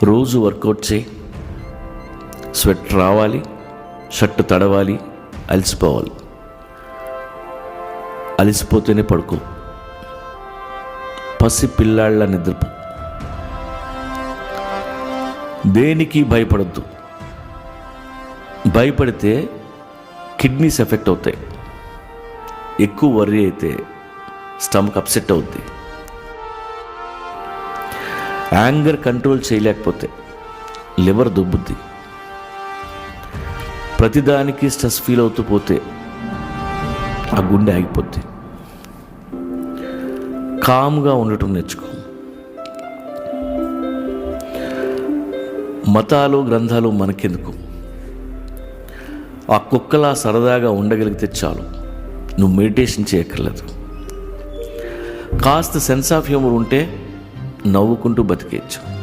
రోజు వర్కౌట్ చేయి, స్వెట్ రావాలి, షర్ట్ తడవాలి, అలసిపోవాలి. అలసిపోతేనే పడుకో, పసి పిల్లాళ్ళ నిద్రపో. దేనికి భయపడద్దు. భయపడితే కిడ్నీస్ ఎఫెక్ట్ అవుతాయి. ఎక్కువ వర్రీ అయితే స్టమక్ అప్సెట్ అవుద్ది. యాంగర్ కంట్రోల్ చేయలేకపోతే లివర్ దుబ్బుద్ది. ప్రతిదానికి స్ట్రెస్ ఫీల్ అవుతూ పోతే ఆ గుండె ఆగిపోద్ది. కామ్గా ఉండటం నేర్చుకో. మతాలు గ్రంథాలు మనకెందుకు? ఆ కుక్కలా సరదాగా ఉండగలిగితే చాలు. నువ్వు మెడిటేషన్ చేయక్కర్లేదు. కాస్త సెన్స్ ఆఫ్ హ్యూమర్ ఉంటే నవ్వుకుంటూ బతికేయచ్చు.